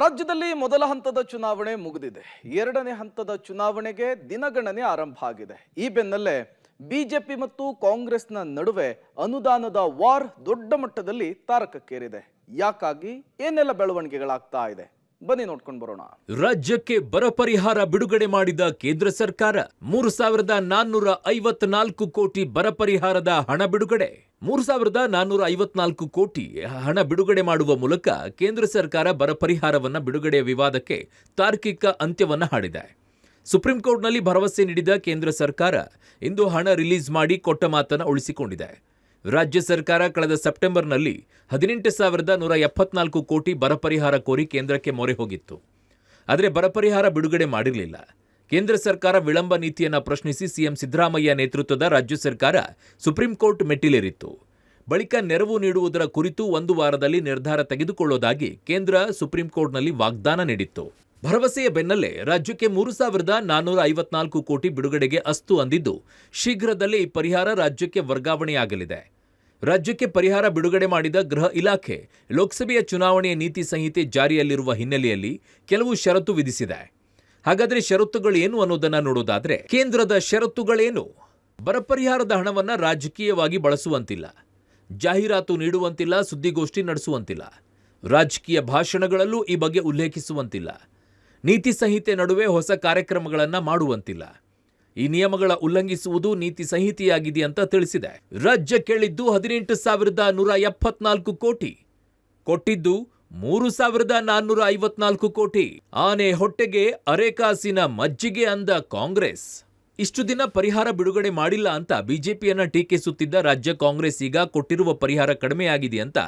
ರಾಜ್ಯದಲ್ಲಿ ಮೊದಲ ಹಂತದ ಚುನಾವಣೆ ಮುಗಿದಿದೆ. ಎರಡನೇ ಹಂತದ ಚುನಾವಣೆಗೆ ದಿನಗಣನೆ ಆರಂಭ ಆಗಿದೆ. ಈ ಬೆನ್ನಲ್ಲೇ ಬಿಜೆಪಿ ಮತ್ತು ಕಾಂಗ್ರೆಸ್ನ ನಡುವೆ ಅನುದಾನದ ವಾರ್ ದೊಡ್ಡ ಮಟ್ಟದಲ್ಲಿ ತಾರಕಕ್ಕೇರಿದೆ. ಯಾಕಾಗಿ ಏನೆಲ್ಲ ಬೆಳವಣಿಗೆಗಳಾಗ್ತಾ ಇದೆ ಬನ್ನಿ ನೋಡ್ಕೊಂಡು ಬರೋಣ. ರಾಜ್ಯಕ್ಕೆ ಬರ ಪರಿಹಾರ ಬಿಡುಗಡೆ ಮಾಡಿದ ಕೇಂದ್ರ ಸರ್ಕಾರ 3,454 ಕೋಟಿ ಬರ ಪರಿಹಾರದ ಹಣ ಬಿಡುಗಡೆ. 3,454 ಕೋಟಿ ಹಣ ಬಿಡುಗಡೆ ಮಾಡುವ ಮೂಲಕ ಕೇಂದ್ರ ಸರ್ಕಾರ ಬರ ಪರಿಹಾರವನ್ನ ಬಿಡುಗಡೆಯ ವಿವಾದಕ್ಕೆ ತಾರ್ಕಿಕ ಅಂತ್ಯವನ್ನ ಹಾಡಿದೆ. ಸುಪ್ರೀಂ ಕೋರ್ಟ್ನಲ್ಲಿ ಭರವಸೆ ನೀಡಿದ ಕೇಂದ್ರ ಸರ್ಕಾರ ಇಂದು ಹಣ ರಿಲೀಸ್ ಮಾಡಿ ಕೊಟ್ಟ ಮಾತನ್ನ ಉಳಿಸಿಕೊಂಡಿದೆ. ರಾಜ್ಯ ಸರ್ಕಾರ ಕಳೆದ ಸೆಪ್ಟೆಂಬರ್ನಲ್ಲಿ 18,174 ಕೋಟಿ ಬರ ಪರಿಹಾರ ಕೋರಿ ಕೇಂದ್ರಕ್ಕೆ ಮೊರೆ ಹೋಗಿತ್ತು. ಆದರೆ ಬರ ಪರಿಹಾರ ಬಿಡುಗಡೆ ಮಾಡಿರಲಿಲ್ಲ. ಕೇಂದ್ರ ಸರ್ಕಾರ ವಿಳಂಬ ನೀತಿಯನ್ನು ಪ್ರಶ್ನಿಸಿ ಸಿಎಂ ಸಿದ್ದರಾಮಯ್ಯ ನೇತೃತ್ವದ ರಾಜ್ಯ ಸರ್ಕಾರ ಸುಪ್ರೀಂ ಕೋರ್ಟ್ ಮೆಟ್ಟಿಲೇರಿತ್ತು. ಬಳಿಕ ನೆರವು ನೀಡುವುದರ ಕುರಿತು 1 ವಾರದಲ್ಲಿ ನಿರ್ಧಾರ ತೆಗೆದುಕೊಳ್ಳೋದಾಗಿ ಕೇಂದ್ರ ಸುಪ್ರೀಂ ಕೋರ್ಟ್ನಲ್ಲಿ ವಾಗ್ದಾನ ನೀಡಿತ್ತು. ಭರವಸೆಯ ಬೆನ್ನಲ್ಲೇ ರಾಜ್ಯಕ್ಕೆ 3,454 ಕೋಟಿ ಬಿಡುಗಡೆಗೆ ಅಸ್ತು ಅಂದಿದ್ದು, ಶೀಘ್ರದಲ್ಲೇ ಈ ಪರಿಹಾರ ರಾಜ್ಯಕ್ಕೆ ವರ್ಗಾವಣೆಯಾಗಲಿದೆ. ರಾಜ್ಯಕ್ಕೆ ಪರಿಹಾರ ಬಿಡುಗಡೆ ಮಾಡಿದ ಗೃಹ ಇಲಾಖೆ ಲೋಕಸಭೆಯ ಚುನಾವಣೆಯ ನೀತಿ ಸಂಹಿತೆ ಜಾರಿಯಲ್ಲಿರುವ ಹಿನ್ನೆಲೆಯಲ್ಲಿ ಕೆಲವು ಷರತ್ತು ವಿಧಿಸಿದೆ. ಹಾಗಾದರೆ ಷರತ್ತುಗಳೇನು ಅನ್ನೋದನ್ನ ನೋಡೋದಾದ್ರೆ, ಕೇಂದ್ರದ ಷರತ್ತುಗಳೇನು? ಬರ ಪರಿಹಾರದ ಹಣವನ್ನ ರಾಜಕೀಯವಾಗಿ ಬಳಸುವಂತಿಲ್ಲ, ಜಾಹೀರಾತು ನೀಡುವಂತಿಲ್ಲ, ಸುದ್ದಿಗೋಷ್ಠಿ ನಡೆಸುವಂತಿಲ್ಲ, ರಾಜಕೀಯ ಭಾಷಣಗಳಲ್ಲೂ ಈ ಬಗ್ಗೆ ಉಲ್ಲೇಖಿಸುವಂತಿಲ್ಲ, ನೀತಿ ಸಂಹಿತೆ ನಡುವೆ ಹೊಸ ಕಾರ್ಯಕ್ರಮಗಳನ್ನು ಮಾಡುವಂತಿಲ್ಲ. ಈ ನಿಯಮಗಳ ಉಲ್ಲಂಘಿಸುವುದು ನೀತಿ ಸಂಹಿತೆಯಾಗಿದೆ ಅಂತ ತಿಳಿಸಿದೆ. ರಾಜ್ಯ ಕೇಳಿದ್ದು 18,174 ಕೋಟಿ, ಕೊಟ್ಟಿದ್ದು 3,454 ಕೋಟಿ. ಆನೆ ಹೊಟ್ಟೆಗೆ ಅರೆಕಾಸಿನ ಮಜ್ಜಿಗೆ ಅಂದ ಕಾಂಗ್ರೆಸ್. ಇಷ್ಟು ದಿನ ಪರಿಹಾರ ಬಿಡುಗಡೆ ಮಾಡಿಲ್ಲ ಅಂತ ಬಿಜೆಪಿಯನ್ನ ಟೀಕಿಸುತ್ತಿದ್ದ ರಾಜ್ಯ ಕಾಂಗ್ರೆಸ್ ಈಗ ಕೊಟ್ಟಿರುವ ಪರಿಹಾರ ಕಡಿಮೆಯಾಗಿದೆ ಅಂತ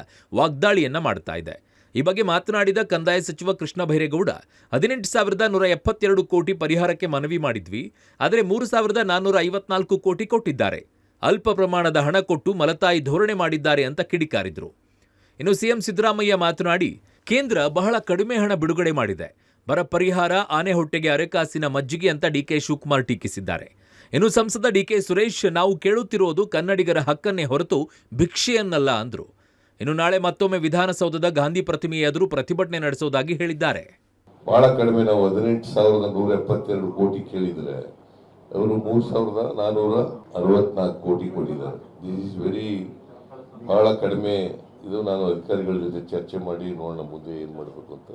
ವಾಗ್ದಾಳಿಯನ್ನ ಮಾಡ್ತಾ ಇದೆ. ಈ ಬಗ್ಗೆ ಮಾತನಾಡಿದ ಕಂದಾಯ ಸಚಿವ ಕೃಷ್ಣ ಬೈರೇಗೌಡ, 18,172 ಕೋಟಿ ಪರಿಹಾರಕ್ಕೆ ಮನವಿ ಮಾಡಿದ್ವಿ, ಆದರೆ 3,454 ಕೋಟಿ ಕೊಟ್ಟಿದ್ದಾರೆ. ಅಲ್ಪ ಪ್ರಮಾಣದ ಹಣ ಕೊಟ್ಟು ಮಲತಾಯಿ ಧೋರಣೆ ಮಾಡಿದ್ದಾರೆ ಅಂತ ಕಿಡಿಕಾರಿದ್ರು. ಇನ್ನು ಸಿಎಂ ಸಿದ್ದರಾಮಯ್ಯ ಮಾತನಾಡಿ, ಕೇಂದ್ರ ಬಹಳ ಕಡಿಮೆ ಹಣ ಬಿಡುಗಡೆ ಮಾಡಿದೆ, ಬರ ಪರಿಹಾರ ಆನೆ ಹೊಟ್ಟೆಗೆ ಅರೆಕಾಸಿನ ಮಜ್ಜಿಗೆ ಅಂತ ಡಿಕೆ ಶಿವಕುಮಾರ್ ಟೀಕಿಸಿದ್ದಾರೆ. ಇನ್ನು ಸಂಸದ ಡಿಕೆ ಸುರೇಶ್, ನಾವು ಕೇಳುತ್ತಿರೋದು ಕನ್ನಡಿಗರ ಹಕ್ಕನ್ನೇ ಹೊರತು ಭಿಕ್ಷೆಯನ್ನಲ್ಲ ಅಂದ್ರು. ಇನ್ನು ನಾಳೆ ಮತ್ತೊಮ್ಮೆ ವಿಧಾನಸೌಧದ ಗಾಂಧಿ ಪ್ರತಿಮೆ ಎದುರು ಪ್ರತಿಭಟನೆ ನಡೆಸುವುದಾಗಿ ಹೇಳಿದ್ದಾರೆ. ಬಹಳ ಕಡಿಮೆ, ನಾವು 18,172 ಕೋಟಿ ಕೇಳಿದ್ರೆ ಅವರು 3,464 ಕೋಟಿ ಕೊಟ್ಟಿದ್ದಾರೆ. ದಿಸ್ ಇಸ್ ವೆರಿ ಬಹಳ ಕಡಿಮೆ. ಇದು ನಾನು ಅಧಿಕಾರಿಗಳ ಜೊತೆ ಚರ್ಚೆ ಮಾಡಿ ನೋಡೋಣ ಮುಂದೆ ಏನ್ ಮಾಡಬೇಕು ಅಂತ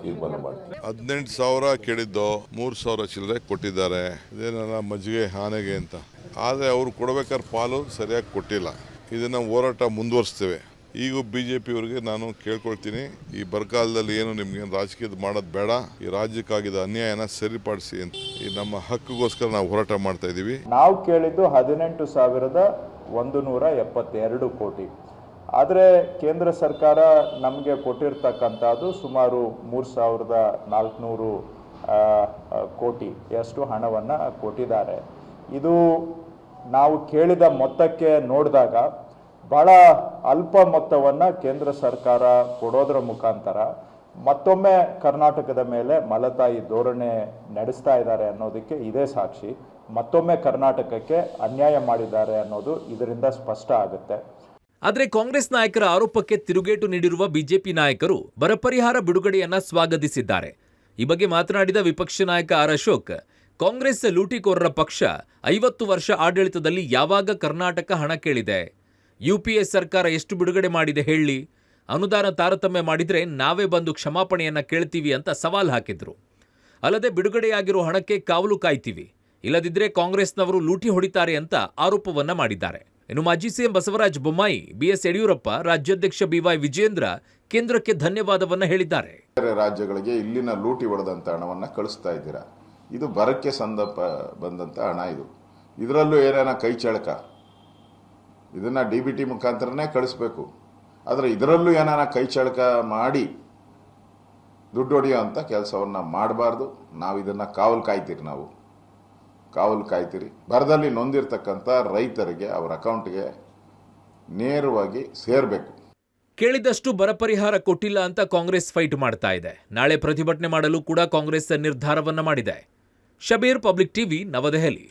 ತೀರ್ಮಾನ ಮಾಡ್ತೀನಿ. 18,000 ಕೇಳಿದ್ದು 3,000 ಚಿಲ್ಲರೆ ಕೊಟ್ಟಿದ್ದಾರೆ. ಇದೇನ ಮಜ್ಜಿಗೆ ಆನೆಗೆ ಅಂತ. ಆದರೆ ಅವರು ಕೊಡಬೇಕಾದ್ರೆ ಪಾಲು ಸರಿಯಾಗಿ ಕೊಟ್ಟಿಲ್ಲ. ಇದನ್ನ ಹೋರಾಟ ಮುಂದುವರಿಸ್ತೇವೆ. ಈಗ ಬಿಜೆಪಿಯವರಿಗೆ ನಾನು ಕೇಳ್ಕೊಳ್ತೀನಿ, ಈ ಬರಗಾಲದಲ್ಲಿ ಏನು ನಿಮ್ಗೆ ರಾಜಕೀಯದ ಮಾಡೋದು ಬೇಡ, ಈ ರಾಜ್ಯಕ್ಕಾಗಿದ್ದ ಅನ್ಯಾಯನ ಸರಿಪಡಿಸಿ ಅಂತ. ಈ ನಮ್ಮ ಹಕ್ಕಿಗೋಸ್ಕರ ನಾವು ಹೋರಾಟ ಮಾಡ್ತಾ ಇದೀವಿ. ನಾವು ಕೇಳಿದ್ದು 18,172 ಕೋಟಿ. ಆದರೆ ಕೇಂದ್ರ ಸರ್ಕಾರ ನಮಗೆ ಕೊಟ್ಟಿರ್ತಕ್ಕಂಥದ್ದು ಸುಮಾರು 3,400 ಕೋಟಿಯಷ್ಟು ಹಣವನ್ನು ಕೊಟ್ಟಿದ್ದಾರೆ. ಇದು ನಾವು ಕೇಳಿದ ಮೊತ್ತಕ್ಕೆ ನೋಡಿದಾಗ ಬಹಳ ಅಲ್ಪ ಮೊತ್ತವನ್ನು ಕೇಂದ್ರ ಸರ್ಕಾರ ಕೊಡೋದ್ರ ಮುಖಾಂತರ ಮತ್ತೊಮ್ಮೆ ಕರ್ನಾಟಕದ ಮೇಲೆ ಮಲತಾಯಿ ಧೋರಣೆ ನಡೆಸ್ತಾ ಇದ್ದಾರೆ ಅನ್ನೋದಕ್ಕೆ ಇದೇ ಸಾಕ್ಷಿ. ಮತ್ತೊಮ್ಮೆ ಕರ್ನಾಟಕಕ್ಕೆ ಅನ್ಯಾಯ ಮಾಡಿದ್ದಾರೆ ಅನ್ನೋದು ಇದರಿಂದ ಸ್ಪಷ್ಟ ಆಗುತ್ತೆ. ಆದರೆ ಕಾಂಗ್ರೆಸ್ ನಾಯಕರ ಆರೋಪಕ್ಕೆ ತಿರುಗೇಟು ನೀಡಿರುವ ಬಿಜೆಪಿ ನಾಯಕರು ಬರ ಪರಿಹಾರ ಬಿಡುಗಡೆಯನ್ನ ಸ್ವಾಗತಿಸಿದ್ದಾರೆ. ಈ ಬಗ್ಗೆ ಮಾತನಾಡಿದ ವಿಪಕ್ಷ ನಾಯಕ ಆರ್ ಅಶೋಕ್, ಕಾಂಗ್ರೆಸ್ ಲೂಟಿಕೋರರ ಪಕ್ಷ. 50 ವರ್ಷ ಆಡಳಿತದಲ್ಲಿ ಯಾವಾಗ ಕರ್ನಾಟಕ ಹಣ ಕೇಳಿದೆ? ಯುಪಿಎ ಸರ್ಕಾರ ಎಷ್ಟು ಬಿಡುಗಡೆ ಮಾಡಿದೆ ಹೇಳಿ? ಅನುದಾನ ತಾರತಮ್ಯ ಮಾಡಿದ್ರೆ ನಾವೇ ಬಂದು ಕ್ಷಮಾಪಣೆಯನ್ನ ಕೇಳ್ತೀವಿ ಅಂತ ಸವಾಲ್ ಹಾಕಿದ್ರು. ಅಲ್ಲದೆ ಬಿಡುಗಡೆಯಾಗಿರೋ ಹಣಕ್ಕೆ ಕಾವಲು ಕಾಯ್ತೀವಿ, ಇಲ್ಲದಿದ್ರೆ ಕಾಂಗ್ರೆಸ್ನವರು ಲೂಟಿ ಹೊಡಿತಾರೆ ಅಂತ ಆರೋಪವನ್ನ ಮಾಡಿದ್ದಾರೆ. ಇನ್ನು ಮಾಜಿ ಸಿಎಂ ಬಸವರಾಜ ಬೊಮ್ಮಾಯಿ, ಬಿಎಸ್ ಯಡಿಯೂರಪ್ಪ, ರಾಜ್ಯಾಧ್ಯಕ್ಷ ಬಿವೈ ವಿಜಯೇಂದ್ರ ಕೇಂದ್ರಕ್ಕೆ ಧನ್ಯವಾದವನ್ನ ಹೇಳಿದ್ದಾರೆ. ರಾಜ್ಯಗಳಿಗೆ ಇಲ್ಲಿನ ಲೂಟಿ ಹೊಡೆದಂತ ಹಣವನ್ನ ಕಳಿಸ್ತಾ ಇದ್ದೀರಾ. ಇದು ಬರಕ್ಕೆ ಸಂದರ್ಭ ಬಂದಂತ ಹಣ. ಇದರಲ್ಲೂ ಏನೇನ ಕೈ ಚಳಕ, ಇದನ್ನ DBT ಮುಖಾಂತರನೇ ಕಳಿಸ್ಬೇಕು. ಆದರೆ ಇದರಲ್ಲೂ ಏನಾನ ಕೈ ಚಳಕ ಮಾಡಿ ದುಡ್ಡು ಹೊಡೆಯೋ ಅಂತ ಕೆಲಸವನ್ನ ಮಾಡಬಾರ್ದು. ನಾವು ಇದನ್ನ ಕಾವಲು ಕಾಯ್ತೀರಿ. ಬರದಲ್ಲಿ ನೊಂದಿರ್ತಕ್ಕಂಥ ರೈತರಿಗೆ ಅವರ ಅಕೌಂಟ್ಗೆ ನೇರವಾಗಿ ಸೇರಬೇಕು. ಕೇಳಿದಷ್ಟು ಬರ ಪರಿಹಾರ ಕೊಟ್ಟಿಲ್ಲ ಅಂತ ಕಾಂಗ್ರೆಸ್ ಫೈಟ್ ಮಾಡ್ತಾ ಇದೆ. ನಾಳೆ ಪ್ರತಿಭಟನೆ ಮಾಡಲು ಕೂಡ ಕಾಂಗ್ರೆಸ್ ನಿರ್ಧಾರವನ್ನ ಮಾಡಿದೆ. ಶಬೀರ್, ಪಬ್ಲಿಕ್ ಟಿವಿ, ನವದೆಹಲಿ.